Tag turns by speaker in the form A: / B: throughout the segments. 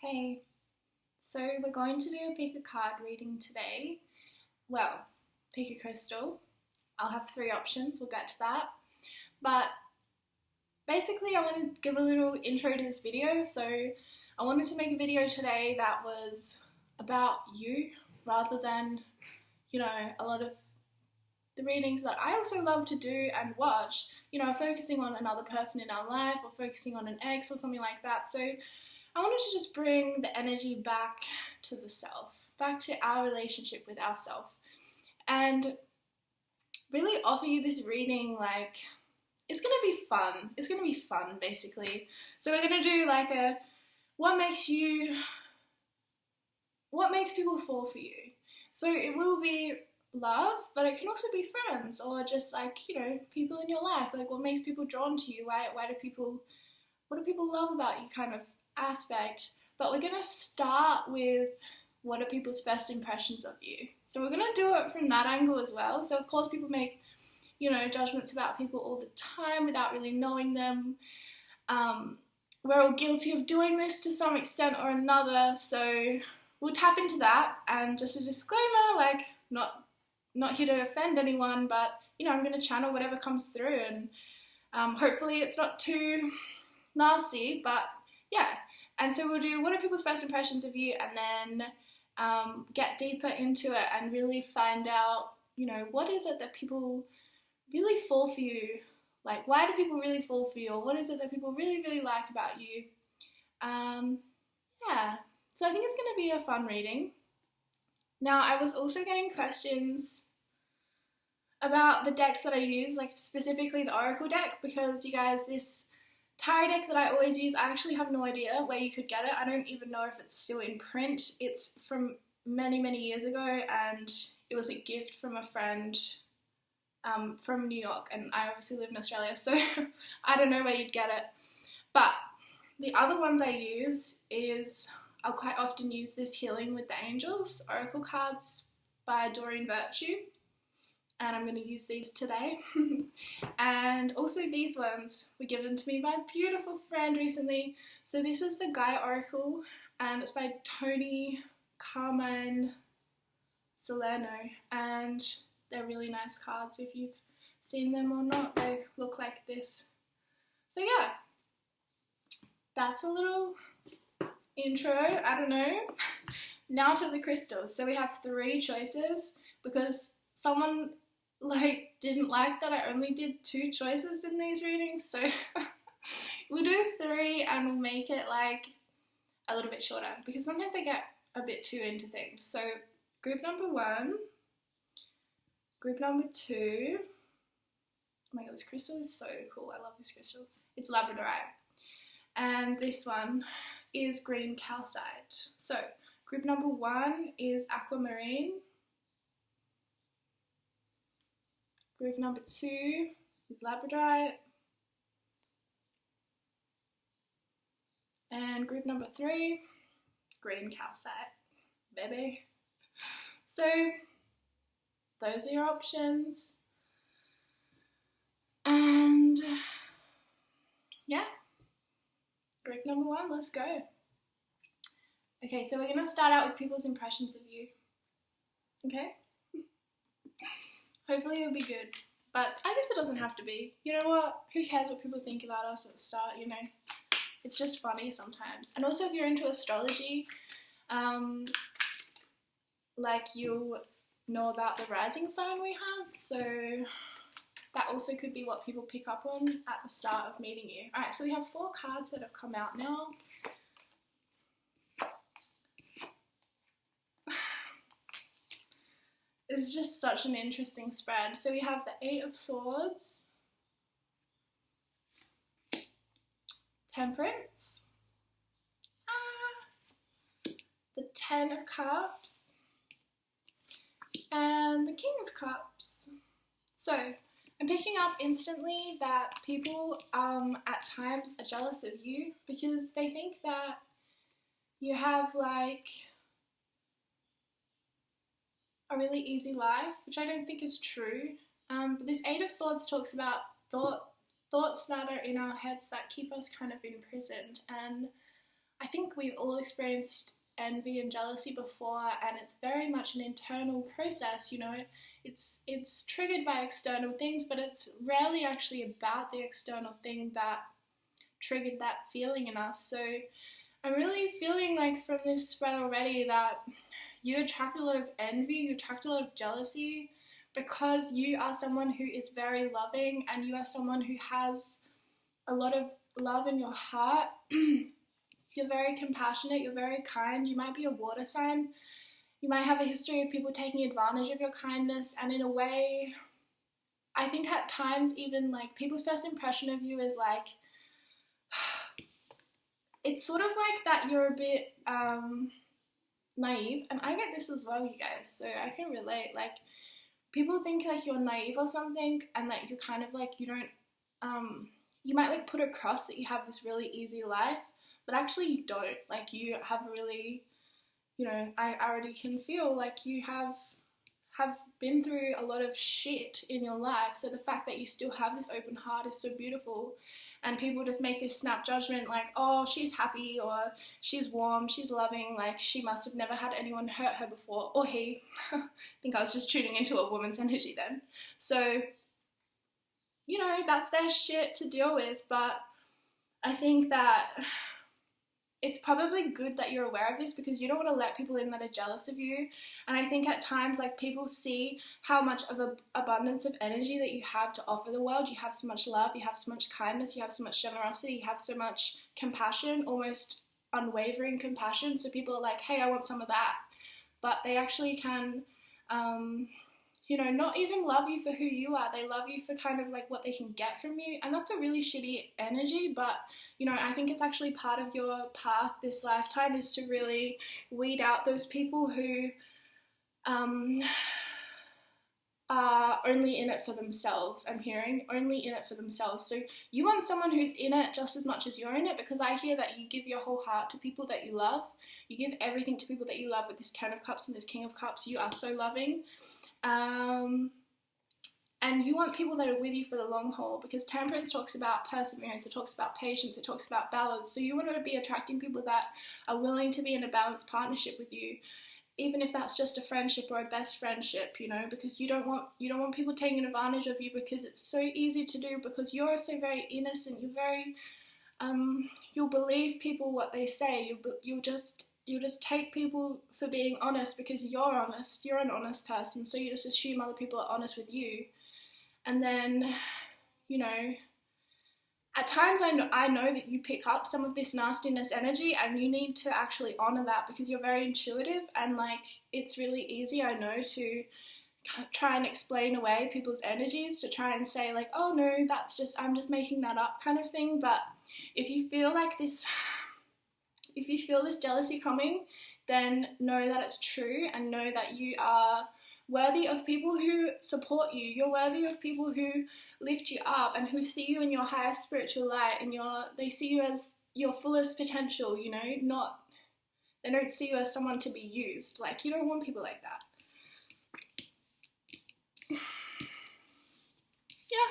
A: Hey, so we're going to do a pick a card reading today. Well, pick a crystal. I'll have three options, we'll get to that. But basically I want to give a little intro to this video. So I wanted to make a video today that was about you rather than, a lot of the readings that I also love to do and watch, focusing on another person in our life or focusing on an ex or something like that. So I wanted to just bring the energy back to the self, back to our relationship with ourself, and really offer you this reading. It's going to be fun. It's going to be fun, basically. So we're going to do what makes people fall for you. So it will be love, but it can also be friends or just people in your life. What makes people drawn to you? What do people love about you kind of aspect. But we're going to start with what are people's first impressions of you. So we're going to do it from that angle as well. So of course people make, judgments about people all the time without really knowing them. We're all guilty of doing this to some extent or another. So we'll tap into that. And just a disclaimer, not here to offend anyone, but I'm going to channel whatever comes through, and hopefully it's not too nasty, but yeah. And so we'll do what are people's first impressions of you, and then get deeper into it and really find out, what is it that people really fall for you? Why do people really fall for you? Or what is it that people really, really like about you? Yeah, so I think it's going to be a fun reading. Now, I was also getting questions about the decks that I use, specifically the Oracle deck, because you guys, this tarot deck that I always use, I actually have no idea where you could get it. I don't even know if it's still in print. It's from many, many years ago, and it was a gift from a friend from New York, and I obviously live in Australia, so I don't know where you'd get it. But the other ones I use is, I'll quite often use this Healing with the Angels Oracle cards by Doreen Virtue, and I'm going to use these today. And also these ones were given to me by a beautiful friend recently. So this is the Gaia Oracle, and it's by Tony Carmine Salerno, and they're really nice cards. If you've seen them or not, they look like this. So yeah, that's a little intro, I don't know. Now to the crystals. So we have three choices because someone didn't like that I only did two choices in these readings, so we'll do three and we'll make it a little bit shorter because sometimes I get a bit too into things. So group number one, group number two. Oh my god, this crystal is so cool. I love this crystal. It's labradorite. And this one is green calcite. So group number one is aquamarine. Group number two is labradorite. And group number three, green calcite, baby. So those are your options. And yeah, group number one, let's go. Okay, so we're going to start out with people's impressions of you. Okay? Hopefully it'll be good, but I guess it doesn't have to be. You know what? Who cares what people think about us at the start, It's just funny sometimes. And also if you're into astrology, you'll know about the rising sign we have, so that also could be what people pick up on at the start of meeting you. Alright, so we have four cards that have come out now. It's just such an interesting spread. So we have the Eight of Swords, Temperance, the Ten of Cups, and the King of Cups. So I'm picking up instantly that people at times are jealous of you because they think that you have a really easy life, which I don't think is true. But this Eight of Swords talks about thoughts that are in our heads that keep us kind of imprisoned. And I think we've all experienced envy and jealousy before, and it's very much an internal process, you know. It's triggered by external things, but it's rarely actually about the external thing that triggered that feeling in us. So I'm really feeling like from this spread already that you attract a lot of envy, you attract a lot of jealousy, because you are someone who is very loving, and you are someone who has a lot of love in your heart. You're very compassionate, you're very kind, you might be a water sign, you might have a history of people taking advantage of your kindness, and in a way, I think at times even like people's first impression of you is like, it's sort of like that you're a bit naive, and I get this as well, you guys, so I can relate. Like, people think like you're naive or something, and that you're kind of like, you don't, you might like put across that you have this really easy life, but actually you don't. Like, you have really, you know, I already can feel like you have been through a lot of shit in your life, so the fact that you still have this open heart is so beautiful. And people just make this snap judgment like, oh, she's happy, or she's warm, she's loving, like she must have never had anyone hurt her before, or he. I think I was just tuning into a woman's energy then. So, you know, that's their shit to deal with, but I think that it's probably good that you're aware of this, because you don't want to let people in that are jealous of you. And I think at times, like, people see how much of an abundance of energy that you have to offer the world. You have so much love, you have so much kindness, you have so much generosity, you have so much compassion, almost unwavering compassion. So people are like, hey, I want some of that. But they actually can, you know, not even love you for who you are. They love you for kind of like what they can get from you. And that's a really shitty energy. But, you know, I think it's actually part of your path this lifetime is to really weed out those people who are only in it for themselves. I'm hearing only in it for themselves. So you want someone who's in it just as much as you're in it, because I hear that you give your whole heart to people that you love. You give everything to people that you love with this 10 of Cups and this King of Cups. You are so loving. And you want people that are with you for the long haul, because Temperance talks about perseverance, it talks about patience, it talks about balance. So you want to be attracting people that are willing to be in a balanced partnership with you, even if that's just a friendship or a best friendship, you know, because you don't want people taking advantage of you, because it's so easy to do, because you're so very innocent, you're very you'll believe people what they say, you'll just take people for being honest because you're honest, you're an honest person, so you just assume other people are honest with you. And then, you know, at times I know that you pick up some of this nastiness energy, and you need to actually honour that, because you're very intuitive, and like it's really easy, I know, to try and explain away people's energies, to try and say like, oh no, I'm just making that up kind of thing. But if you feel this jealousy coming, then know that it's true, and know that you are worthy of people who support you. You're worthy of people who lift you up and who see you in your highest spiritual light, and they see you as your fullest potential, you know, they don't see you as someone to be used. Like, you don't want people like that. Yeah.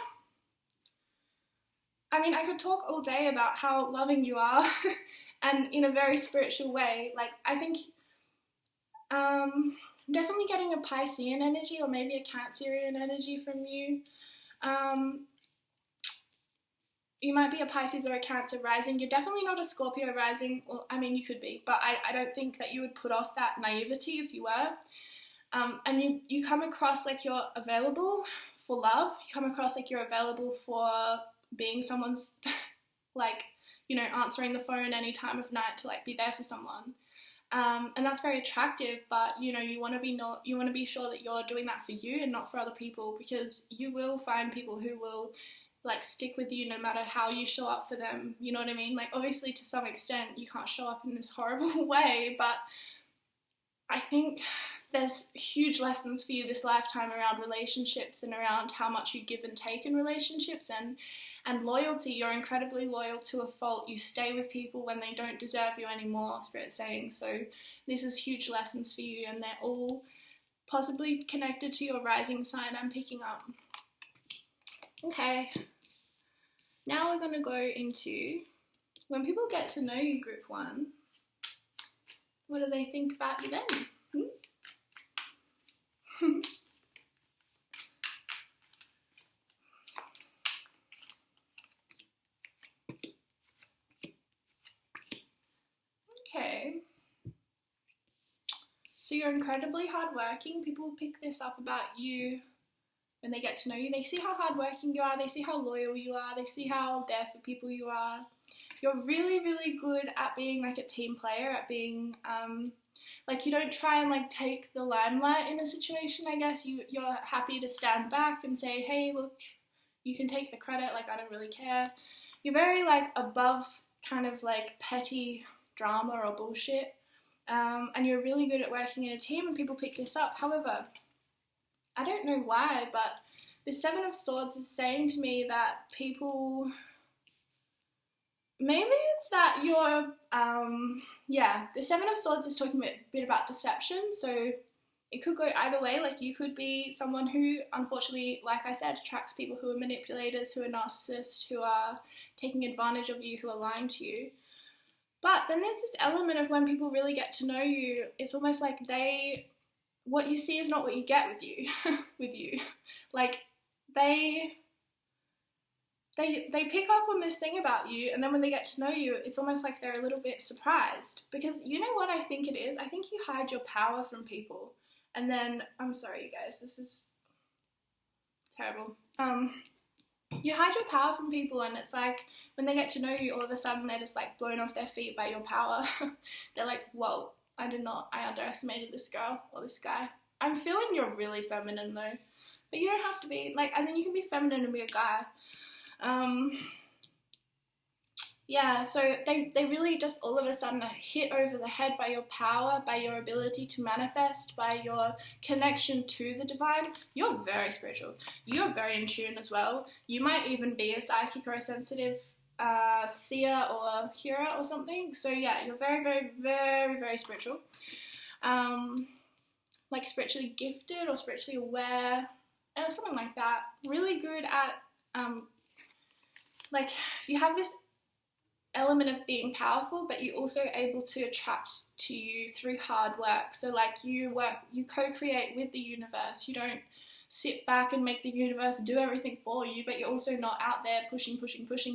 A: I mean, I could talk all day about how loving you are and in a very spiritual way. Like, I think I'm definitely getting a Piscean energy, or maybe a Cancerian energy from you. You might be a Pisces or a Cancer rising. You're definitely not a Scorpio rising. Well, I mean, you could be, but I don't think that you would put off that naivety if you were. And you come across like you're available for love. You come across like you're available for being someone's, like, you know, answering the phone any time of night to like be there for someone. And that's very attractive, but you know, you want to be sure that you're doing that for you and not for other people, because you will find people who will like stick with you no matter how you show up for them. You know what I mean? Like, obviously to some extent you can't show up in this horrible way, but I think there's huge lessons for you this lifetime around relationships and around how much you give and take in relationships, and loyalty. You're incredibly loyal to a fault. You stay with people when they don't deserve you anymore, Spirit's saying. So this is huge lessons for you, and they're all possibly connected to your rising sign, I'm picking up. Okay, now we're going to go into when people get to know you, group 1. What do they think about you then? Okay. So you're incredibly hardworking. People will pick this up about you when they get to know you. They see how hardworking you are. They see how loyal you are. They see how there for people you are. You're really, really good at being like a team player, at being, like you don't try and like take the limelight in a situation, I guess. You're happy to stand back and say, hey, look, you can take the credit, like I don't really care. You're very like above kind of like petty drama or bullshit. And you're really good at working in a team, and people pick this up. However, I don't know why, but the Seven of Swords is saying to me that people, maybe it's that you're, the Seven of Swords is talking a bit about deception, so it could go either way. Like you could be someone who, unfortunately, like I said, attracts people who are manipulators, who are narcissists, who are taking advantage of you, who are lying to you. But then there's this element of when people really get to know you, it's almost like what you see is not what you get with you. Like they pick up on this thing about you, and then when they get to know you, it's almost like they're a little bit surprised. Because you know what I think it is? I think you hide your power from people. And then, I'm sorry you guys, this is terrible. You hide your power from people, and it's like when they get to know you, all of a sudden they're just like blown off their feet by your power. They're like, whoa, I underestimated this girl or this guy. I'm feeling you're really feminine though, but you don't have to be, like, as in you can be feminine and be a guy. So they really just all of a sudden are hit over the head by your power, by your ability to manifest, by your connection to the divine. You're very spiritual. You're very in tune as well. You might even be a psychic or a sensitive seer or hearer or something. So yeah, you're very, very, very, very spiritual. Like spiritually gifted or spiritually aware, something like that. Really good at, like you have this element of being powerful, but you're also able to attract to you through hard work. So like you co-create with the universe. You don't sit back and make the universe do everything for you, but you're also not out there pushing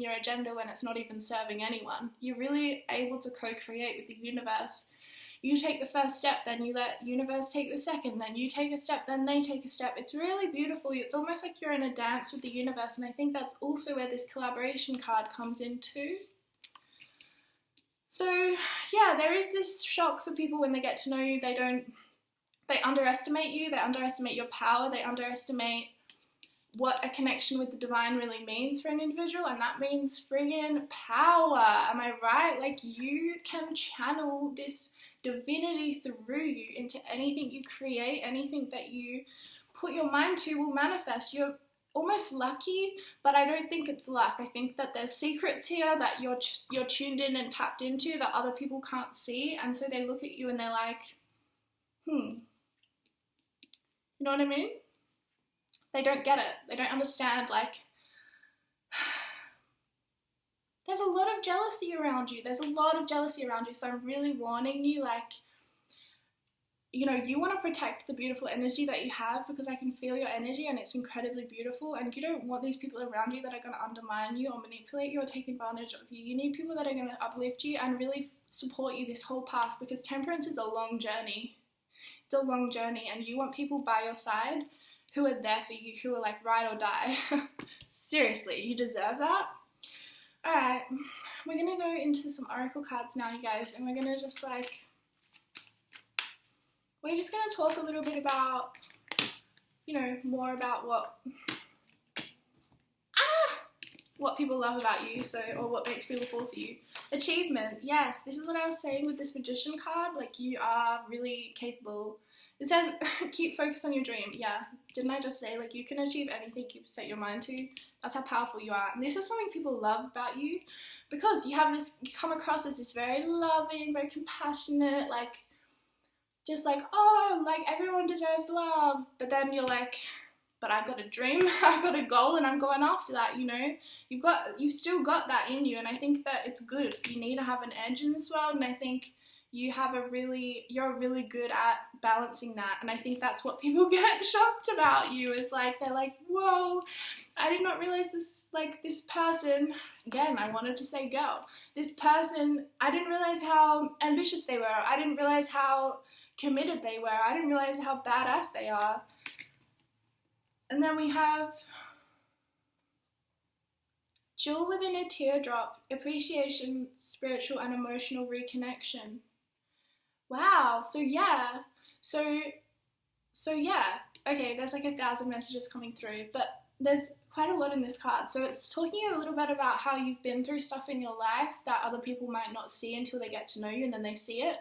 A: your agenda when it's not even serving anyone. You're really able to co-create with the universe. You take the first step, then you let universe take the second, then you take a step, then they take a step. It's really beautiful. It's almost like you're in a dance with the universe, and I think that's also where this collaboration card comes in too. So yeah, there is this shock for people when they get to know you. They underestimate you, they underestimate your power, they underestimate what a connection with the divine really means for an individual, and that means friggin' power. Am I right? Like you can channel this divinity through you into anything you create, anything that you put your mind to will manifest. You're almost lucky, but I don't think it's luck. I think that there's secrets here that you're tuned in and tapped into that other people can't see, and so they look at you and they're like, you know what I mean? They don't get it. They don't understand, like, there's a lot of jealousy around you. So I'm really warning you, like, you know, you want to protect the beautiful energy that you have, because I can feel your energy and it's incredibly beautiful, and you don't want these people around you that are going to undermine you or manipulate you or take advantage of you. You need people that are going to uplift you and really support you this whole path, because temperance is a long journey. It's a long journey, and you want people by your side who are there for you, who are like ride or die. Seriously, you deserve that. Alright, we're going to go into some oracle cards now, you guys, and we're going to just like, we're just going to talk a little bit about, you know, more about what people love about you, so, or what makes people fall for you. Achievement, yes, this is what I was saying with this magician card, like you are really capable. It says, keep focus on your dream. Yeah, didn't I just say, like, you can achieve anything you set your mind to? That's how powerful you are. And this is something people love about you, because you have this, you come across as this very loving, very compassionate, like, just like, oh, like, everyone deserves love. But then you're like, but I've got a dream, I've got a goal, and I'm going after that, you know? You've still got that in you, and I think that it's good. You need to have an edge in this world, and I think you're really good at balancing that. And I think that's what people get shocked about you, is like, they're like, whoa, I did not realize this, like, this person, again, I wanted to say girl, this person, I didn't realize how ambitious they were. I didn't realize how committed they were. I didn't realize how badass they are. And then we have jewel within a teardrop, appreciation, spiritual and emotional reconnection. Wow, so yeah. Okay, there's like 1,000 messages coming through, but there's quite a lot in this card. So it's talking a little bit about how you've been through stuff in your life that other people might not see until they get to know you, and then they see it.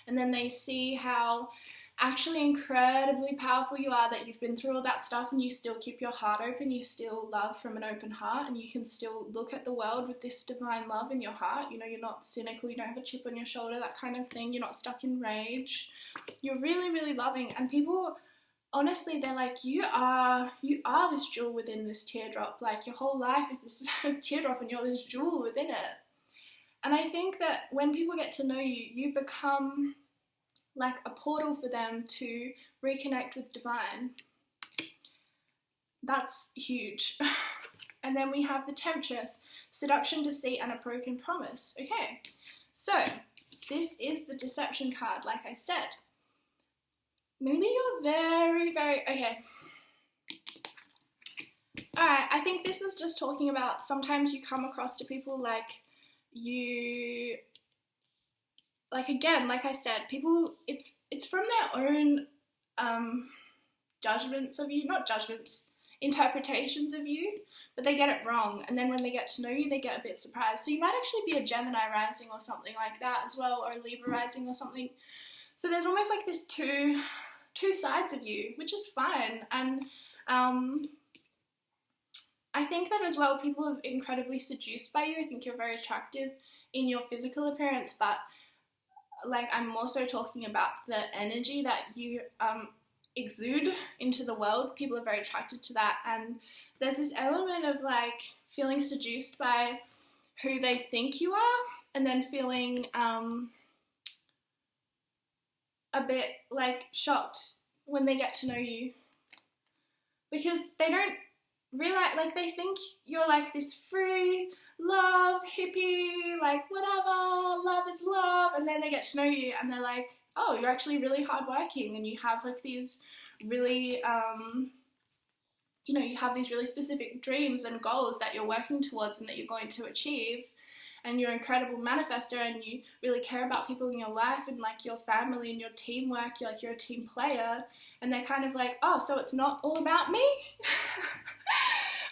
A: And then they see how actually incredibly powerful you are, that you've been through all that stuff and you still keep your heart open, you still love from an open heart, and you can still look at the world with this divine love in your heart. You know, you're not cynical, you don't have a chip on your shoulder, that kind of thing. You're not stuck in rage. You're really, really loving. And people, honestly, they're like, you are this jewel within this teardrop. Like, your whole life is this teardrop and you're this jewel within it. And I think that when people get to know you, you become like a portal for them to reconnect with divine. That's huge. And then we have the Temptress, seduction, deceit, and a broken promise. Okay, so this is the deception card, like I said. Maybe you're very, very, okay. Alright, I think this is just talking about sometimes you come across to people like you, like, again, like I said, people, it's from their own judgments of you, not judgments, interpretations of you, but they get it wrong, and then when they get to know you, they get a bit surprised. So you might actually be a Gemini rising or something like that as well, or a Libra rising or something. So there's almost like this two sides of you, which is fine. And I think that as well, people are incredibly seduced by you. I think you're very attractive in your physical appearance, but like, I'm also talking about the energy that you exude into the world. People are very attracted to that, and there's this element of like feeling seduced by who they think you are, and then feeling a bit like shocked when they get to know you, because they don't realize, like, they think you're like this free love hippie, like whatever, love is love, and then they get to know you and they're like, oh, you're actually really hardworking, and you have like these really you have these really specific dreams and goals that you're working towards and that you're going to achieve, and you're an incredible manifester, and you really care about people in your life and like your family and your teamwork. You're a team player, and they're kind of like, oh, so it's not all about me.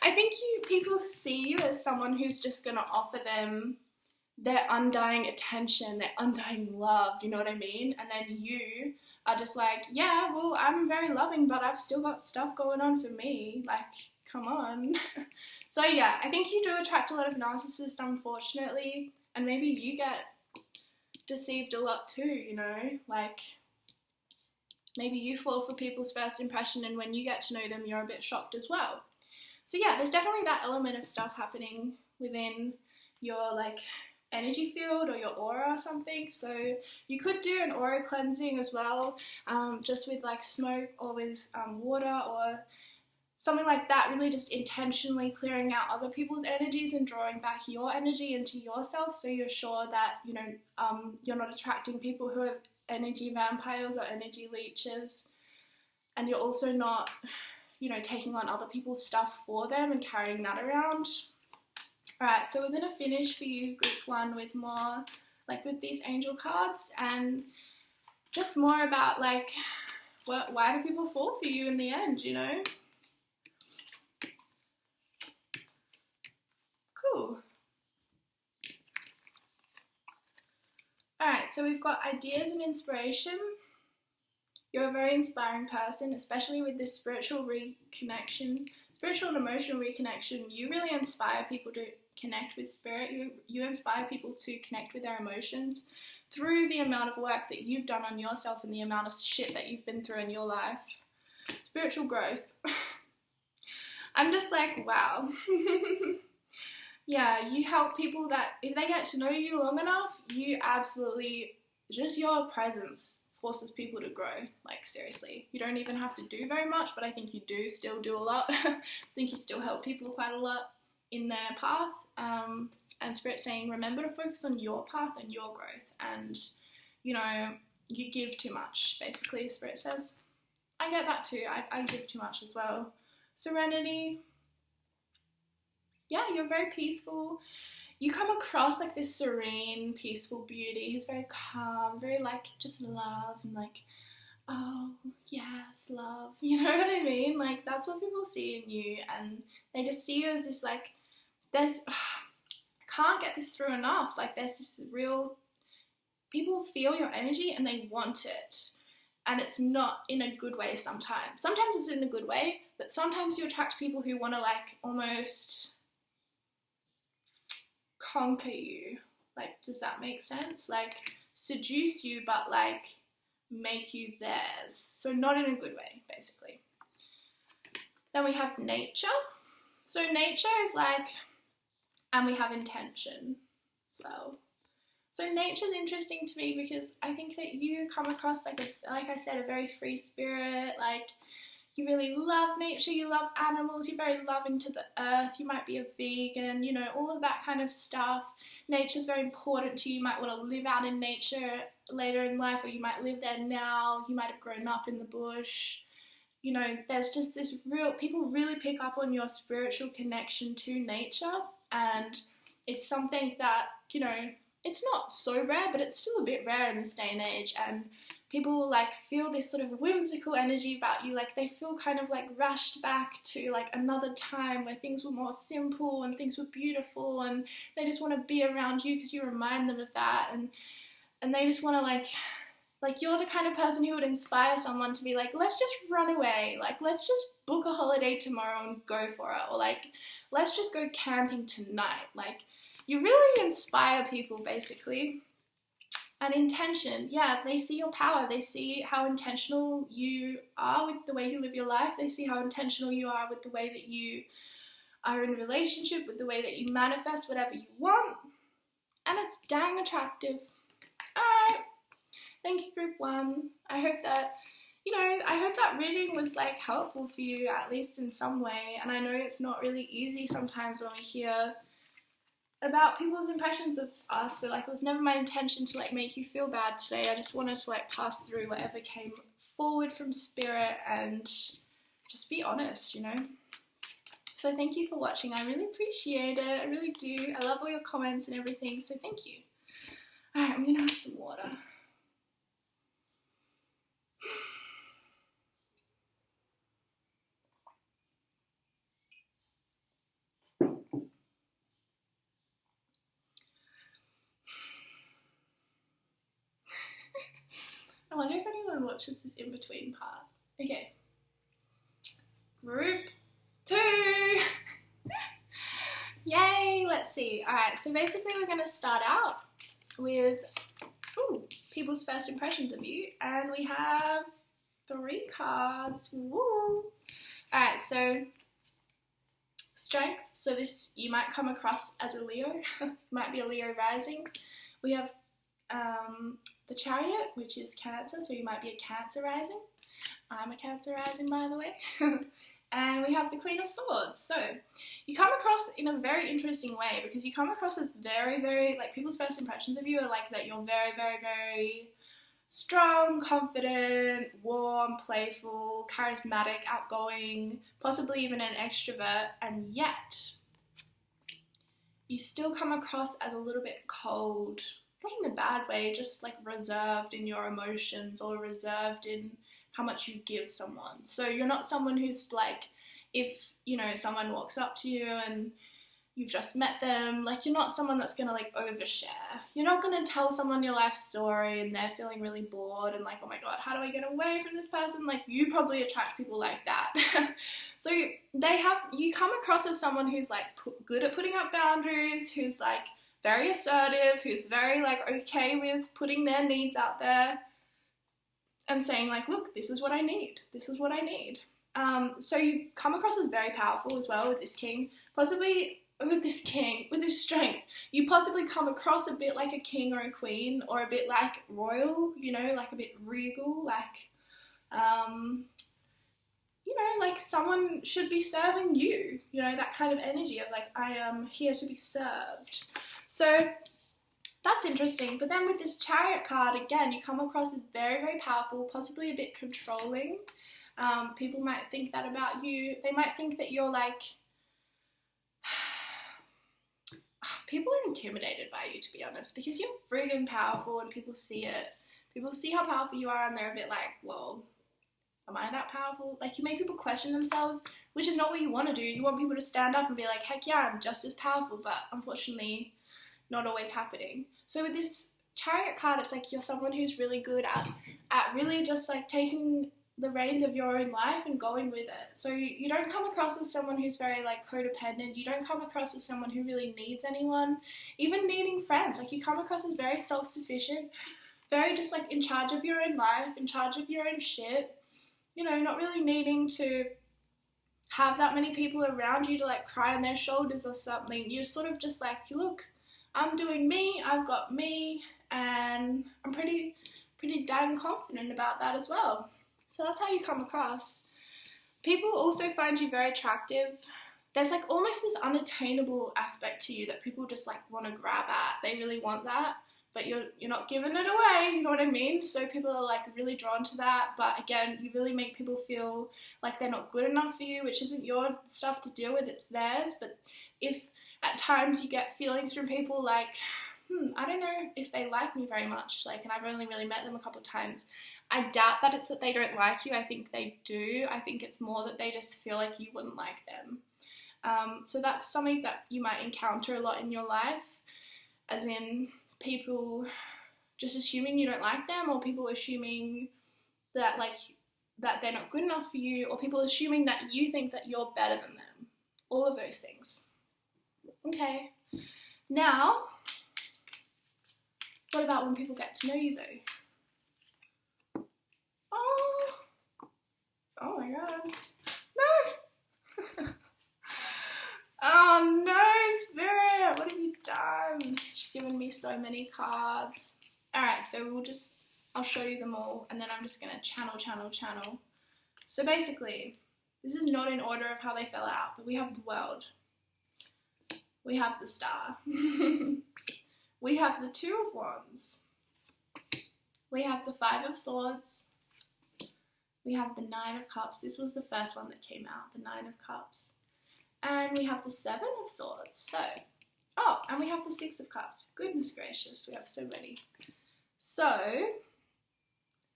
A: I think people see you as someone who's just going to offer them their undying attention, their undying love, you know what I mean? And then you are just like, yeah, well, I'm very loving, but I've still got stuff going on for me. Like, come on. So yeah, I think you do attract a lot of narcissists, unfortunately, and maybe you get deceived a lot too, you know? Like, maybe you fall for people's first impression, and when you get to know them, you're a bit shocked as well. So yeah, there's definitely that element of stuff happening within your like energy field or your aura or something. So you could do an aura cleansing as well, just with like smoke or with water or something like that, really just intentionally clearing out other people's energies and drawing back your energy into yourself, so you're sure that, you know, you're not attracting people who are energy vampires or energy leeches, and you're also not, you know, taking on other people's stuff for them and carrying that around. Alright, so we're going to finish for you, group 1, with more, like, with these angel cards, and just more about, like, why do people fall for you in the end, you know? Cool. Alright, so we've got ideas and inspiration. You're a very inspiring person, especially with this spiritual reconnection, spiritual and emotional reconnection. You really inspire people to connect with spirit. You inspire people to connect with their emotions through the amount of work that you've done on yourself and the amount of shit that you've been through in your life. Spiritual growth. I'm just like, wow. Yeah, you help people that if they get to know you long enough, you absolutely just your presence forces people to grow, like seriously. You don't even have to do very much, but I think you do still do a lot. I think you still help people quite a lot in their path. And Spirit's saying, remember to focus on your path and your growth, and you know, you give too much, basically, Spirit says. I get that too. I give too much as well. Serenity. Yeah, you're very peaceful. You come across like this serene, peaceful beauty who's very calm, very like just love and like, oh yes, love. You know what I mean? Like that's what people see in you, and they just see you as this like, there's, I can't get this through enough. Like there's this real, people feel your energy and they want it. And it's not in a good way sometimes. Sometimes it's in a good way, but sometimes you attract people who want to like almost conquer you. Like, does that make sense? Like, seduce you, but like make you theirs. So not in a good way, basically. Then we have nature. So nature is like, and we have intention as well. So nature's interesting to me because I think that you come across like I said, a very free spirit. Like you really love nature, you love animals, you're very loving to the earth. You might be a vegan, you know, all of that kind of stuff. Nature's very important to you. You might want to live out in nature later in life, or you might live there now. You might have grown up in the bush. You know, there's just this real, people really pick up on your spiritual connection to nature, and it's something that, you know, it's not so rare, but it's still a bit rare in this day and age, and people like feel this sort of whimsical energy about you, like they feel kind of like rushed back to like another time where things were more simple and things were beautiful, and they just want to be around you because you remind them of that, and they just want to like you're the kind of person who would inspire someone to be like, let's just run away, like let's just book a holiday tomorrow and go for it, or like let's just go camping tonight. Like you really inspire people, basically. And intention, yeah, they see your power. They see how intentional you are with the way you live your life. They see how intentional you are with the way that you are in a relationship, with the way that you manifest whatever you want. And it's dang attractive. Alright, thank you, group 1. I hope that, I hope that reading was like helpful for you, at least in some way. And I know it's not really easy sometimes when we hear about people's impressions of us, so like it was never my intention to like make you feel bad today. I just wanted to like pass through whatever came forward from spirit and just be honest, you know. So thank you for watching. I really appreciate it. I really do. I love all your comments and everything, so thank you. Alright, I'm gonna have some water. I wonder if anyone watches this in-between part. Okay. Group 2! Yay! Let's see. Alright, so basically we're going to start out with people's first impressions of you. And we have 3 cards. Woo! Alright, so strength. So this, you might come across as a Leo. Might be a Leo rising. We have the Chariot, which is Cancer, so you might be a Cancer rising. I'm a Cancer rising, by the way. And we have the Queen of Swords. So you come across in a very interesting way, because you come across as very, very, like people's first impressions of you are like that you're very, very, very strong, confident, warm, playful, charismatic, outgoing, possibly even an extrovert, and yet you still come across as a little bit cold. Not in a bad way, just like reserved in your emotions or reserved in how much you give someone. So you're not someone who's like, if, someone walks up to you and you've just met them, like you're not someone that's going to like overshare. You're not going to tell someone your life story and they're feeling really bored and like, oh my God, how do I get away from this person? Like you probably attract people like that. So you come across as someone who's like good at putting up boundaries, who's like very assertive, who's very like okay with putting their needs out there and saying like, look, this is what I need. This is what I need. So you come across as very powerful as well with this king. Possibly with this king, with this strength, you possibly come across a bit like a king or a queen, or a bit like royal, you know, like a bit regal, like, you know, like someone should be serving you, you know, that kind of energy of like, I am here to be served. So that's interesting. But then with this Chariot card, again, you come across as very, very powerful, possibly a bit controlling. People might think that about you. They might think that you're like, people are intimidated by you, to be honest, because you're friggin' powerful and people see it. People see how powerful you are and they're a bit like, well, am I that powerful? Like, you make people question themselves, which is not what you want to do. You want people to stand up and be like, heck yeah, I'm just as powerful, but unfortunately not always happening. So with this Chariot card, it's like you're someone who's really good at really just like taking the reins of your own life and going with it. So you don't come across as someone who's very like codependent. You don't come across as someone who really needs anyone, even needing friends. Like, you come across as very self-sufficient, very just like in charge of your own life, in charge of your own shit, you know, not really needing to have that many people around you to like cry on their shoulders or something. You're sort of just like, look, I'm doing me, I've got me, and I'm pretty dang confident about that as well. So that's how you come across. People also find you very attractive. There's like almost this unattainable aspect to you that people just like want to grab at. They really want that, but you're not giving it away, you know what I mean? So people are like really drawn to that, but again, you really make people feel like they're not good enough for you, which isn't your stuff to deal with, it's theirs. But if at times you get feelings from people like, I don't know if they like me very much, like, and I've only really met them a couple of times, I doubt that it's that they don't like you. I think they do. I think it's more that they just feel like you wouldn't like them. So that's something that you might encounter a lot in your life, as in people just assuming you don't like them, or people assuming that like that they're not good enough for you, or people assuming that you think that you're better than them. All of those things. Okay. Now, what about when people get to know you though? Oh my god. No! Oh no, Spirit! What have you done? She's given me so many cards. Alright, so I'll show you them all, and then I'm just gonna channel. So basically, this is not in order of how they fell out, but we have the World. We have the Star. We have the Two of Wands. We have the Five of Swords. We have the Nine of Cups. This was the first one that came out, the Nine of Cups. And we have the Seven of Swords. And we have the Six of Cups. Goodness gracious, we have so many. So,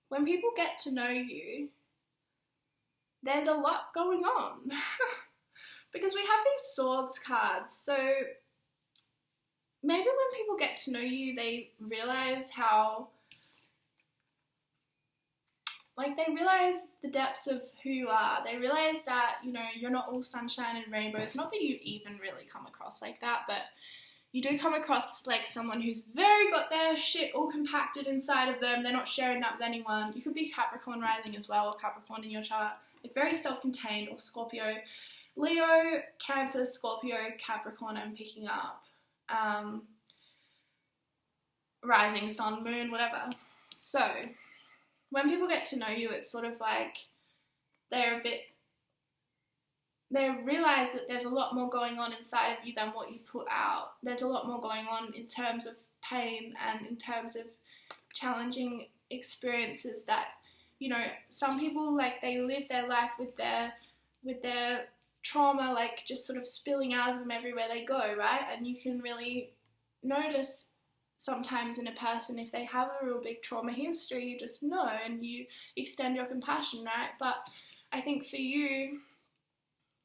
A: when people get to know you, there's a lot going on. Because we have these Swords cards. So, maybe when people get to know you, they realize how... like, they realize the depths of who you are. They realize that, you know, you're not all sunshine and rainbows. Not that you even really come across like that, but you do come across like someone who's very got their shit all compacted inside of them. They're not sharing that with anyone. You could be Capricorn rising as well, or Capricorn in your chart. Like, very self-contained, or Scorpio. Leo, Cancer, Scorpio, Capricorn, I'm picking up. Rising, sun, moon, whatever. So... when people get to know you, it's sort of like they realise that there's a lot more going on inside of you than what you put out. There's a lot more going on in terms of pain and in terms of challenging experiences that, you know, some people, like, they live their life with their trauma, like, just sort of spilling out of them everywhere they go, right? And you can really notice sometimes in a person, if they have a real big trauma history, you just know and you extend your compassion, right? But I think for you,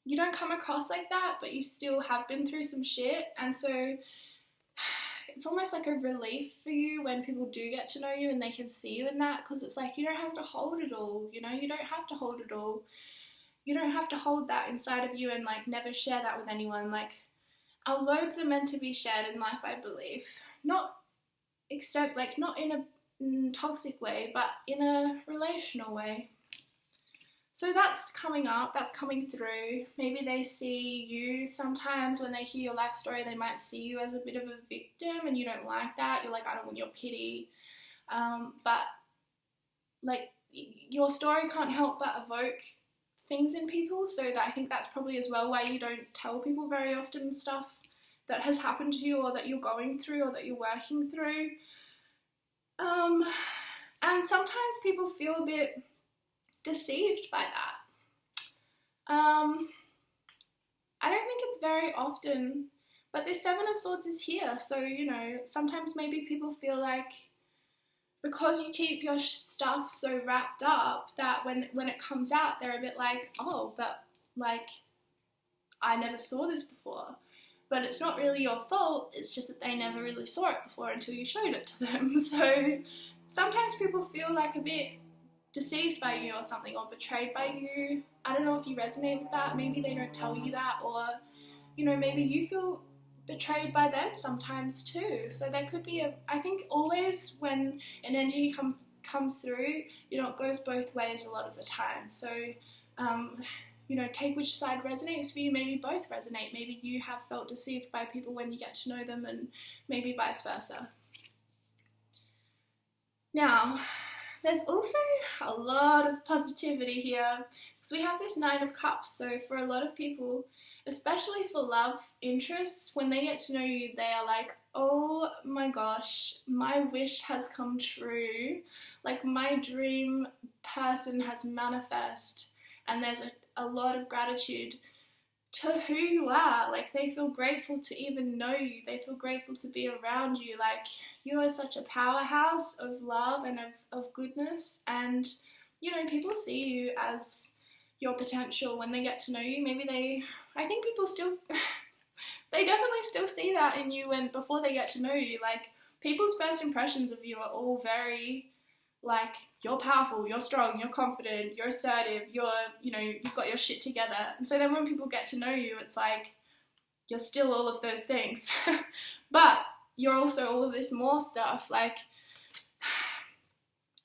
A: you don't come across like that, but you still have been through some shit. And so it's almost like a relief for you when people do get to know you and they can see you in that, because it's like, you don't have to hold it all, you know? You don't have to hold it all. You don't have to hold that inside of you and, like, never share that with anyone. Like, our loads are meant to be shared in life, I believe. Not in a toxic way, but in a relational way. So that's coming up, that's coming through. Maybe they see you sometimes when they hear your life story, they might see you as a bit of a victim and you don't like that. You're like, I don't want your pity. But like your story can't help but evoke things in people. So that I think that's probably as well why you don't tell people very often stuff that has happened to you or that you're going through or that you're working through. And sometimes people feel a bit deceived by that. I don't think it's very often, but the Seven of Swords is here. So, you know, sometimes maybe people feel like because you keep your stuff so wrapped up that when it comes out, they're a bit like, oh, but like, I never saw this before. But it's not really your fault, it's just that they never really saw it before until you showed it to them. So sometimes people feel like a bit deceived by you or something, or betrayed by you. I don't know if you resonate with that. Maybe they don't tell you that, or, you know, maybe you feel betrayed by them sometimes too. So there could be I think always when an energy comes through, you know, it goes both ways a lot of the time. So, you know, take which side resonates for you. Maybe both resonate. Maybe you have felt deceived by people when you get to know them, and maybe vice versa. Now, there's also a lot of positivity here because we have this Nine of Cups. So for a lot of people, especially for love interests, when they get to know you, they are like, oh my gosh, my wish has come true. Like my dream person has manifested, and there's a lot of gratitude to who you are. Like they feel grateful to even know you. They feel grateful to be around you. Like you are such a powerhouse of love and of goodness. And, you know, people see you as your potential when they get to know you. Maybe I think people still, they definitely still see that in you before they get to know you. Like people's first impressions of you are all very like, you're powerful, you're strong, you're confident, you're assertive, you know, you've got your shit together. And so then when people get to know you, it's like, you're still all of those things. But you're also all of this more stuff. Like,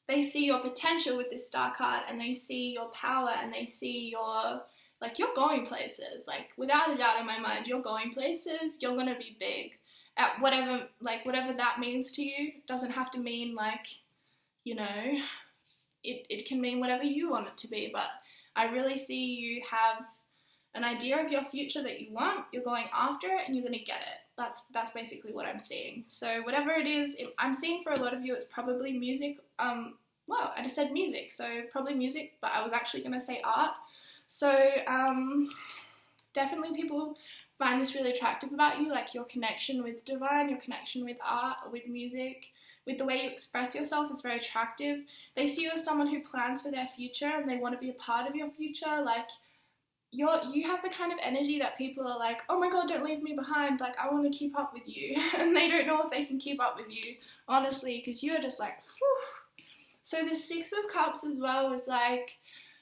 A: they see your potential with this star card, and they see your power, and they see like, you're going places. Like, without a doubt in my mind, you're going places, you're going to be big. At whatever that means to you. It doesn't have to mean, like, you know, it can mean whatever you want it to be, but I really see you have an idea of your future that you want, you're going after it, and you're going to get it. That's basically what I'm seeing. So whatever it is, I'm seeing for a lot of you, it's probably music. Well, I just said music, so probably music, but I was actually going to say art. So definitely people find this really attractive about you, like your connection with divine, your connection with art, with music, with the way you express yourself is very attractive. They see you as someone who plans for their future and they want to be a part of your future. Like, you have the kind of energy that people are like, oh my god, don't leave me behind, like, I want to keep up with you. And they don't know if they can keep up with you, honestly, because you are just like, phew. So the Six of Cups as well is like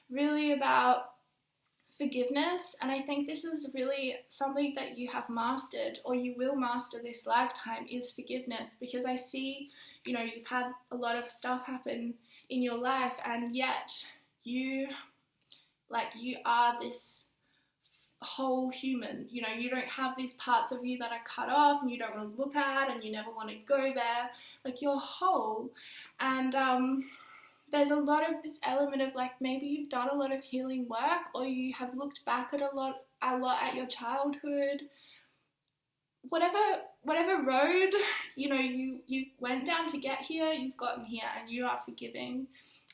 A: really about forgiveness, and I think this is really something that you have mastered, or you will master this lifetime, is forgiveness. Because I see, you know, you've had a lot of stuff happen in your life, and yet you are this whole human. You know, you don't have these parts of you that are cut off and you don't want to look at and you never want to go there. Like, you're whole. And there's a lot of this element of, like, maybe you've done a lot of healing work, or you have looked back at a lot at your childhood. Whatever road, you know, you went down to get here, you've gotten here, and you are forgiving.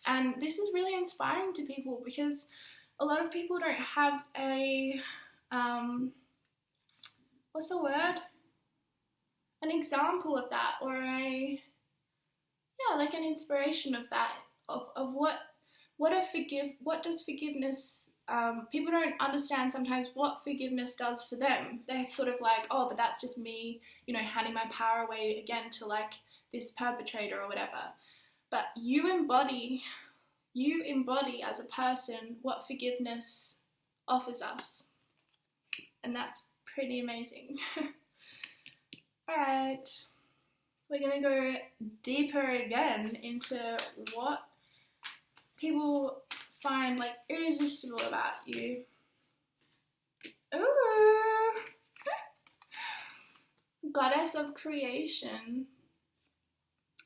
A: And this is really inspiring to people, because a lot of people don't have a, what's the word? An example of that, or like an inspiration of that. Of what does forgiveness, people don't understand sometimes what forgiveness does for them. They're sort of like, oh, but that's just me, you know, handing my power away again to, like, this perpetrator or whatever. But you embody as a person what forgiveness offers us. And that's pretty amazing. Alright, we're going to go deeper again into what people find like irresistible about you. Ooh. Goddess of creation,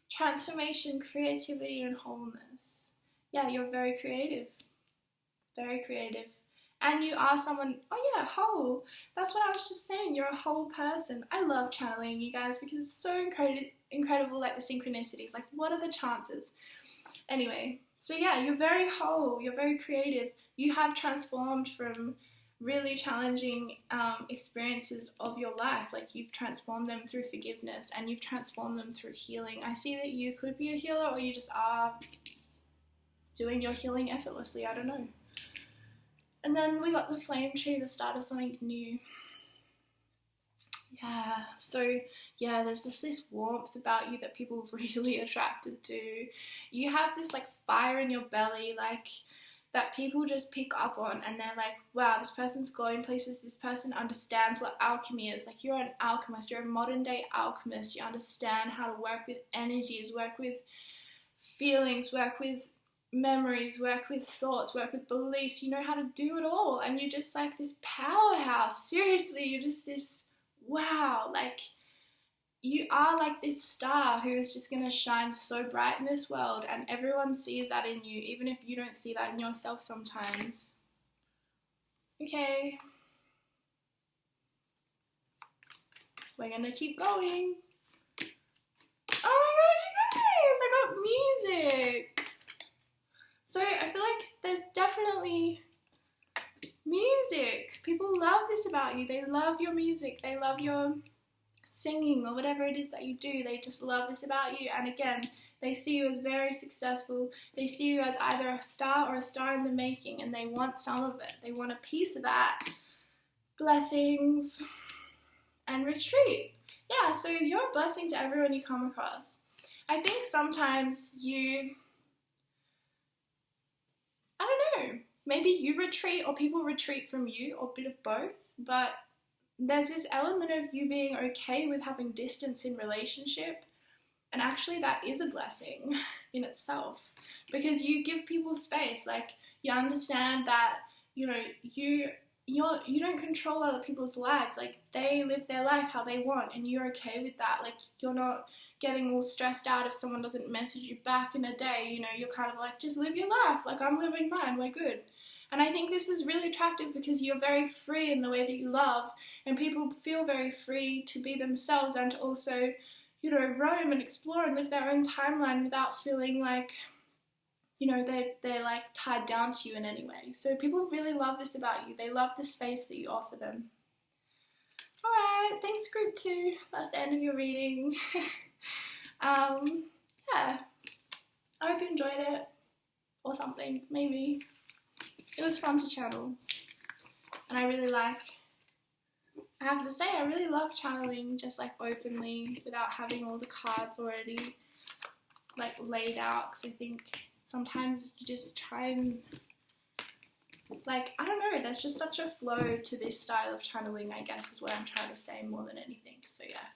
A: transformation, creativity, and wholeness. Yeah, you're very creative. Very creative. And you are someone, oh yeah, whole. That's what I was just saying. You're a whole person. I love channeling, you guys, because it's so incredible, like the synchronicities. Like, what are the chances? Anyway, so yeah, you're very whole. You're very creative. You have transformed from really challenging experiences of your life. Like, you've transformed them through forgiveness, and you've transformed them through healing. I see that you could be a healer, or you just are doing your healing effortlessly. I don't know. And then we got the flame tree, the start of something new. Yeah, so yeah, there's just this warmth about you that people are really attracted to. You have this like fire in your belly, like that people just pick up on, and they're like, wow, this person's going places, this person understands what alchemy is. Like, you're an alchemist, you're a modern day alchemist. You understand how to work with energies, work with feelings, work with memories, work with thoughts, work with beliefs. You know how to do it all, and you're just like this powerhouse. Seriously, you're just this, wow, like you are like this star who is just going to shine so bright in this world, and everyone sees that in you, even if you don't see that in yourself sometimes. Okay, we're going to keep going. Oh my god, you guys, I got music. So I feel like there's definitely music. People love this about you. They love your music. They love your singing or whatever it is that you do. They just love this about you. And again, they see you as very successful. They see you as either a star or a star in the making, and they want some of it. They want a piece of that. Blessings and retreat. Yeah, so you're a blessing to everyone you come across. I think sometimes I don't know, maybe you retreat or people retreat from you, or a bit of both, but there's this element of you being okay with having distance in relationship, and actually that is a blessing in itself, because you give people space. Like, you understand that, you know, you don't control other people's lives. Like, they live their life how they want, and you're okay with that. Like, you're not getting all stressed out if someone doesn't message you back in a day. You know, you're kind of like, just live your life. Like, I'm living mine. We're good. And I think this is really attractive because you're very free in the way that you love, and people feel very free to be themselves and to also, you know, roam and explore and live their own timeline without feeling like, you know, they're like tied down to you in any way. So people really love this about you. They love the space that you offer them. Alright, thanks group 2. That's the end of your reading. Yeah, I hope you enjoyed it, or something, maybe. It was fun to channel, and I have to say, I really love channeling just like openly without having all the cards already like laid out, because I think sometimes you just try and, like, I don't know, there's just such a flow to this style of channeling, I guess, is what I'm trying to say more than anything. So yeah.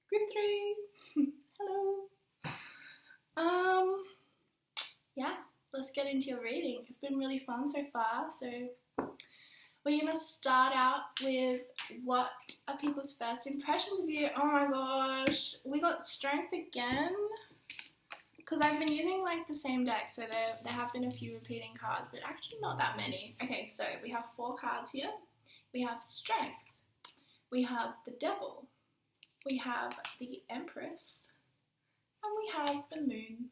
A: Group 3. Hello. Yeah, let's get into your reading. It's been really fun so far. So we're gonna start out with, what are people's first impressions of you? Oh my gosh, we got strength again, because I've been using like the same deck, so there have been a few repeating cards, but actually not that many. Okay, so we have 4 cards here. We have strength, we have the devil, we have the Empress, and we have the Moon.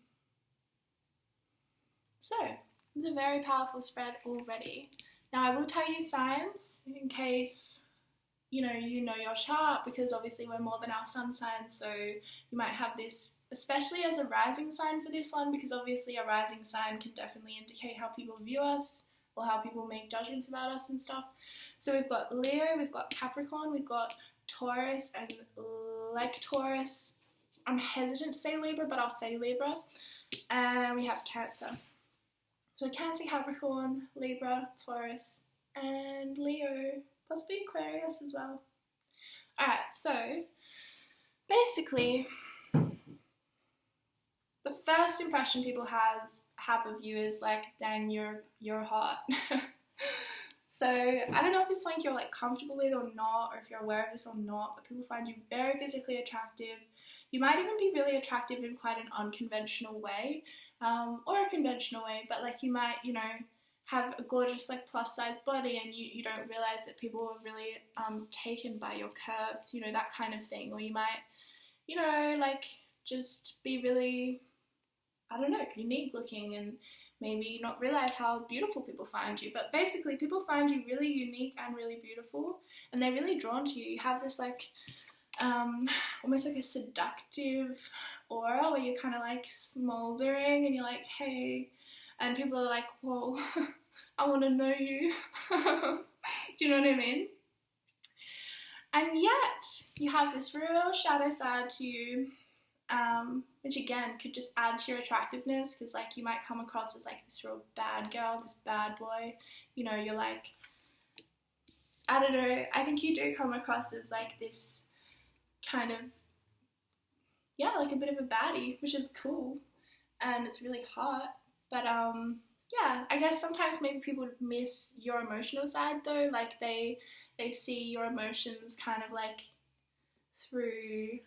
A: So, it's a very powerful spread already. Now, I will tell you signs in case, you know your chart, because obviously we're more than our sun sign, so you might have this, especially as a rising sign for this one, because obviously a rising sign can definitely indicate how people view us or how people make judgments about us and stuff. So we've got Leo, we've got Capricorn, we've got Taurus and like Taurus. I'm hesitant to say Libra, but I'll say Libra. And we have Cancer. So Cancer, Capricorn, Libra, Taurus, and Leo, possibly Aquarius as well. Alright, so basically, the first impression people have of you is like, dang, you're hot. So I don't know if it's something you're like comfortable with or not, or if you're aware of this or not, but people find you very physically attractive. You might even be really attractive in quite an unconventional way, or a conventional way, but like you might, you know, have a gorgeous like plus size body and you don't realize that people are really taken by your curves, you know, that kind of thing. Or you might, you know, like just be really, I don't know, unique looking and maybe not realize how beautiful people find you. But basically people find you really unique and really beautiful, and they're really drawn to you. You have this like almost like a seductive aura where you're kind of like smoldering and you're like, hey, and people are like, whoa, I want to know you. Do you know what I mean? And yet you have this real shadow side to you, which again could just add to your attractiveness, because like you might come across as like this real bad girl, this bad boy, you know, you're like, I don't know, I think you do come across as like this kind of, yeah, like a bit of a baddie, which is cool, and it's really hot. But yeah, I guess sometimes maybe people miss your emotional side though, like they see your emotions kind of like through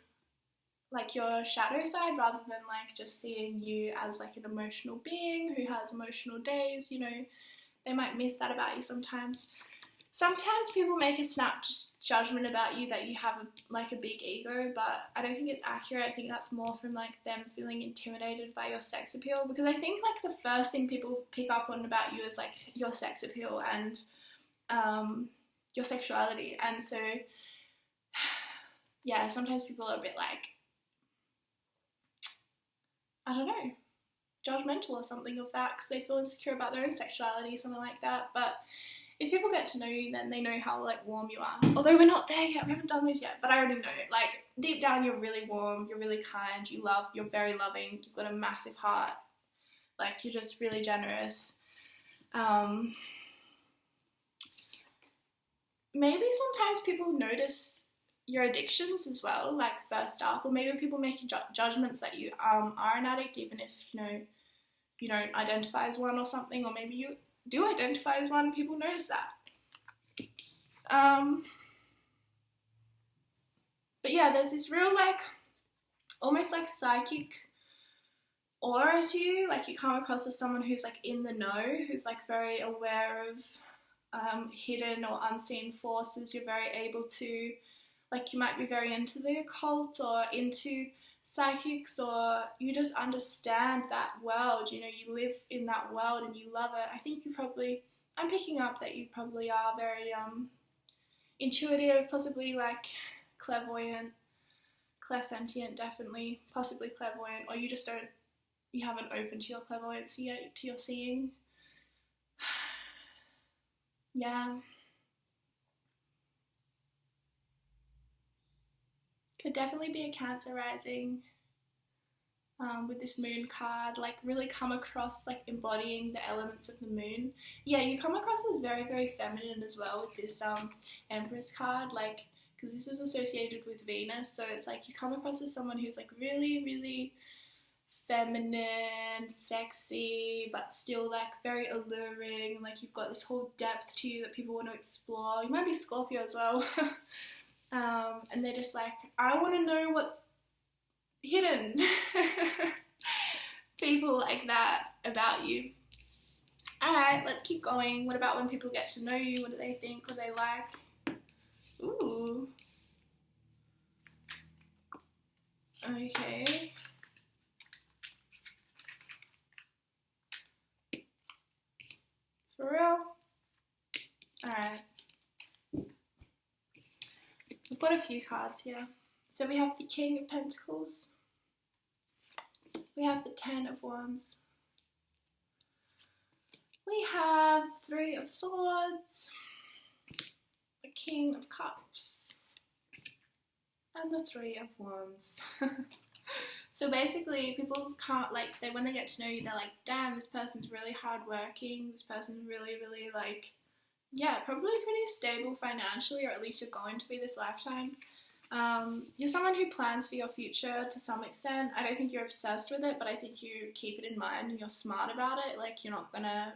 A: like your shadow side, rather than like just seeing you as like an emotional being who has emotional days, you know. They might miss that about you sometimes. Sometimes people make a snap just judgment about you that you have like a big ego, but I don't think it's accurate. I think that's more from like them feeling intimidated by your sex appeal, because I think like the first thing people pick up on about you is like your sex appeal and your sexuality. And so yeah, sometimes people are a bit like, I don't know, judgmental or something of that, because they feel insecure about their own sexuality, something like that. But if people get to know you, then they know how like warm you are. Although we're not there yet, we haven't done this yet, but I already know. Like deep down, you're really warm, you're really kind, you're very loving, you've got a massive heart. Like you're just really generous. Maybe sometimes people notice your addictions as well, like first up, or maybe people making judgments that you are an addict, even if, you know, you don't identify as one or something, or maybe you do identify as one, people notice that. But yeah, there's this real like, almost like psychic aura to you, like you come across as someone who's like in the know, who's like very aware of hidden or unseen forces. You're very able to, like you might be very into the occult or into psychics, or you just understand that world, you know, you live in that world and you love it. I think I'm picking up that you probably are very intuitive, possibly like clairvoyant, clairsentient, definitely, possibly clairvoyant, or you haven't opened to your clairvoyance yet, to your seeing. Yeah. Could definitely be a Cancer rising with this moon card, like really come across like embodying the elements of the moon. Yeah, you come across as very, very feminine as well with this Empress card, like, because this is associated with Venus, so it's like you come across as someone who's like really, really feminine, sexy, but still like very alluring, like you've got this whole depth to you that people want to explore. You might be Scorpio as well. And they're just like, I want to know what's hidden. People like that about you. Alright, let's keep going. What about when people get to know you? What do they think? What do they like? Ooh. Okay. For real? Alright. We've got a few cards here. So we have the King of Pentacles. We have the Ten of Wands. We have Three of Swords. The King of Cups. And the Three of Wands. So basically, people can't, like, when they get to know you, they're like, damn, this person's really hardworking, this person's really, really, like, yeah, probably pretty stable financially, or at least you're going to be this lifetime. You're someone who plans for your future to some extent. I don't think you're obsessed with it, but I think you keep it in mind and you're smart about it. Like, you're not gonna,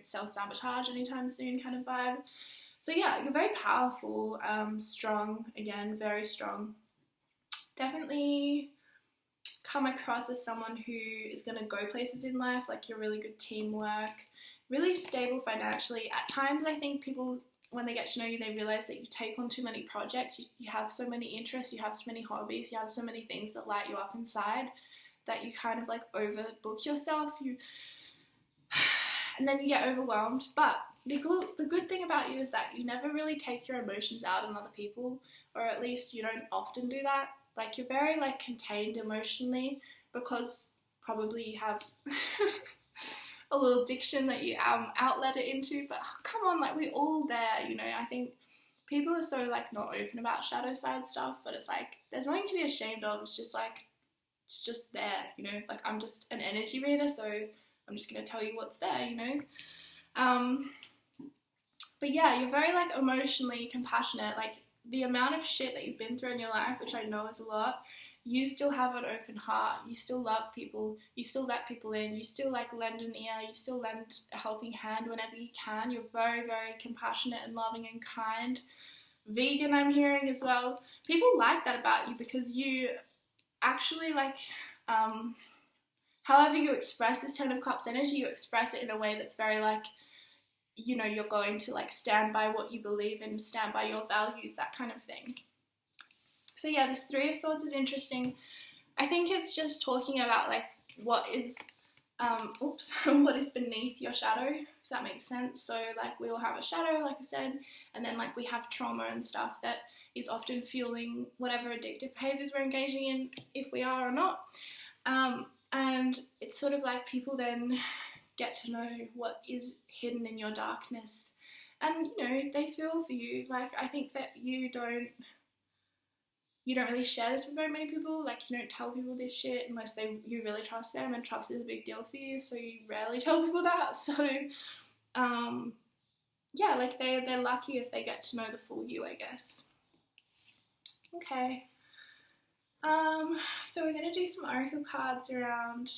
A: self-sabotage anytime soon kind of vibe. So yeah, you're very powerful, strong, again, very strong. Definitely come across as someone who is going to go places in life, like you're really good teamwork, really stable financially. At times, I think people, when they get to know you, they realize that you take on too many projects, you have so many interests, you have so many hobbies, you have so many things that light you up inside that you kind of like overbook yourself, and then you get overwhelmed. But the good thing about you is that you never really take your emotions out on other people, or at least you don't often do that. Like, you're very, like, contained emotionally because probably you have a little addiction that you outlet it into. But come on, like, we're all there, I think people are so, like, not open about shadow side stuff, but it's like, there's nothing to be ashamed of. It's just like, it's just there, like, I'm just an energy reader, so I'm just going to tell you what's there, but yeah, you're very, like, emotionally compassionate. Like, the amount of shit that you've been through in your life, which I know is a lot, you still have an open heart, you still love people, you still let people in, you still, like, lend an ear, you still lend a helping hand whenever you can. You're very, very compassionate and loving and kind. Vegan, I'm hearing as well. People like that about you because you actually, like, however you express this Ten of Cups energy, you express it in a way that's very, like, you're going to, like, stand by what you believe in, stand by your values, that kind of thing. So yeah, this Three of Swords is interesting. I think it's just talking about, like, what is what is beneath your shadow, if that makes sense. So, like, we all have a shadow, like I said, and then, like, we have trauma and stuff that is often fueling whatever addictive behaviors we're engaging in, if we are or not. And it's sort of like people then get to know what is hidden in your darkness, and they feel for you. Like, I think that you don't really share this with very many people. Like, you don't tell people this shit unless you really trust them, and trust is a big deal for you, so you rarely tell people that. So yeah, like, they're lucky if they get to know the full you, I guess. Okay, so we're going to do some oracle cards around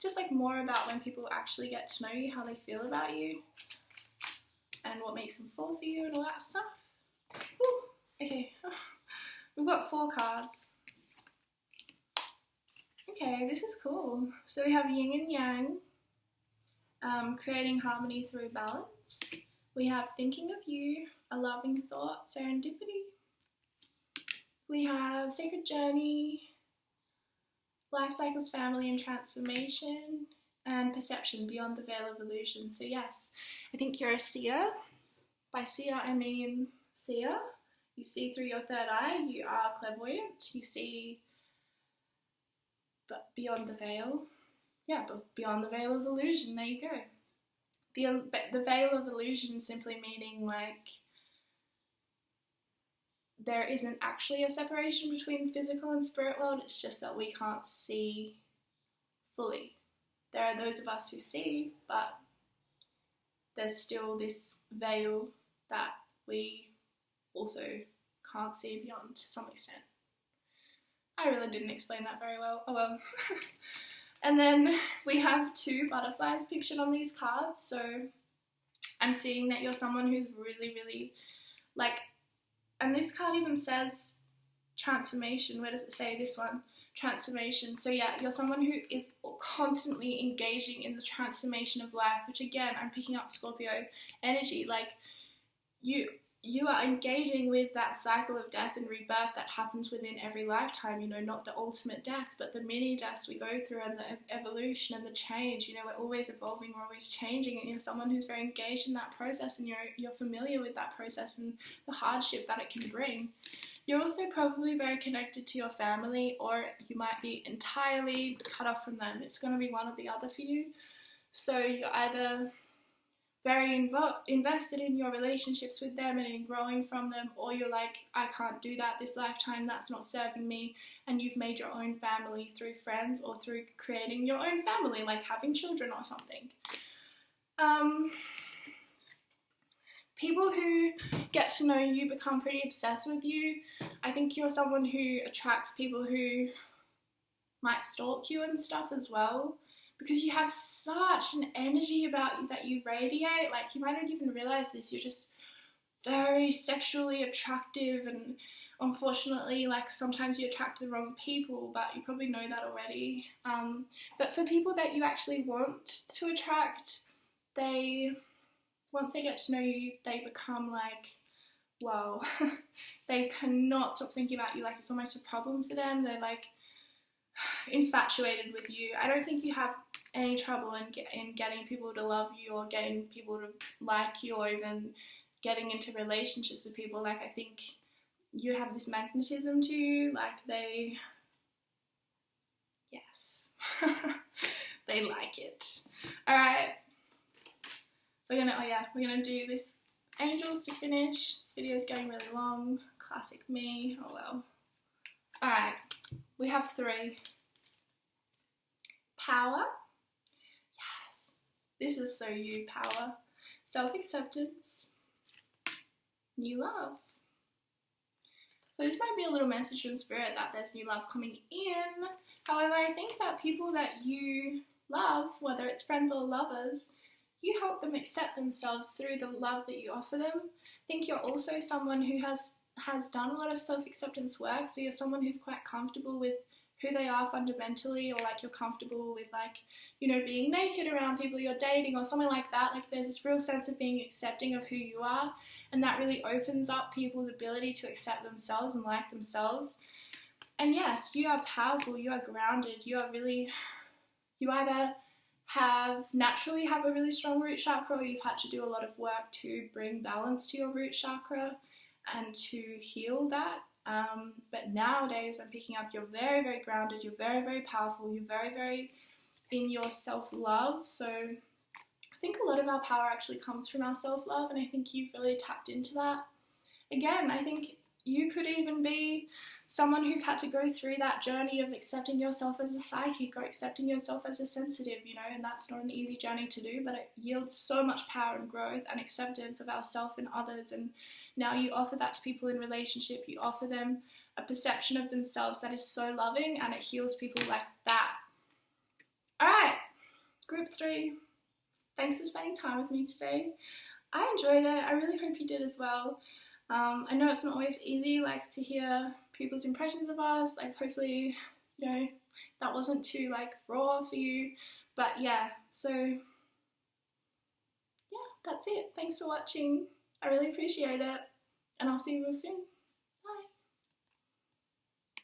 A: just, like, more about when people actually get to know you, how they feel about you, and what makes them fall for you and all that stuff. Ooh, okay, we've got 4 cards. Okay, this is cool. So we have yin and yang, creating harmony through balance. We have thinking of you, a loving thought, serendipity. We have sacred journey, life cycles, family and transformation, and perception beyond the veil of illusion. So yes, I think you're a seer. By seer, I mean seer. You see through your third eye. You are clairvoyant. You see beyond the veil. Yeah, but beyond the veil of illusion. There you go. The veil of illusion simply meaning, like, there isn't actually a separation between physical and spirit world. It's just that we can't see fully. There are those of us who see, but there's still this veil that we also can't see beyond to some extent. I really didn't explain that very well. Oh well. And then we have 2 butterflies pictured on these cards. So I'm seeing that you're someone who's really, really, like, and this card even says transformation. Where does it say this one? Transformation. So yeah, you're someone who is constantly engaging in the transformation of life, which again, I'm picking up Scorpio energy. Like, you are engaging with that cycle of death and rebirth that happens within every lifetime, not the ultimate death, but the mini deaths we go through, and the evolution and the change. We're always evolving, we're always changing, and you're someone who's very engaged in that process, and you're familiar with that process and the hardship that it can bring. You're also probably very connected to your family, or you might be entirely cut off from them. It's going to be one or the other for you. So you're either very invested in your relationships with them and in growing from them, or you're like, I can't do that this lifetime, that's not serving me, and you've made your own family through friends or through creating your own family, like having children or something. People who get to know you become pretty obsessed with you. I think you're someone who attracts people who might stalk you and stuff as well, because you have such an energy about you that you radiate. Like, you might not even realize this, you're just very sexually attractive, and unfortunately, like, sometimes you attract the wrong people, but you probably know that already. But for people that you actually want to attract, once they get to know you, they become like, wow, they cannot stop thinking about you, like it's almost a problem for them. They're like infatuated with you. I don't think you have any trouble in getting people to love you, or getting people to like you, or even getting into relationships with people. Like, I think you have this magnetism to you, like yes, they like it. Alright, we're gonna do this angels to finish. This video is getting really long, classic me, oh well. Alright, we have 3. Power. Yes, this is so you, power. Self-acceptance. New love. So this might be a little message from Spirit that there's new love coming in. However, I think that people that you love, whether it's friends or lovers, you help them accept themselves through the love that you offer them. I think you're also someone who has done a lot of self-acceptance work, so you're someone who's quite comfortable with who they are fundamentally, or like you're comfortable with, like, you know, being naked around people you're dating or something like that. Like, there's this real sense of being accepting of who you are, and that really opens up people's ability to accept themselves and like themselves. And yes, you are powerful, you are grounded, you either naturally have a really strong root chakra, or you've had to do a lot of work to bring balance to your root chakra and to heal that. But nowadays I'm picking up you're very, very grounded, you're very, very powerful, you're very, very in your self-love. So I think a lot of our power actually comes from our self-love, and I think you've really tapped into that. Again, I think you could even be someone who's had to go through that journey of accepting yourself as a psychic, or accepting yourself as a sensitive, you know, and that's not an easy journey to do, but it yields so much power and growth and acceptance of ourselves and others. And now you offer that to people in relationship, you offer them a perception of themselves that is so loving, and it heals people like that. Alright, group 3, thanks for spending time with me today. I enjoyed it, I really hope you did as well. I know it's not always easy, like, to hear people's impressions of us, like, hopefully, you know, that wasn't too, like, raw for you, but yeah, so, yeah, that's it. Thanks for watching, I really appreciate it, and I'll see you real soon.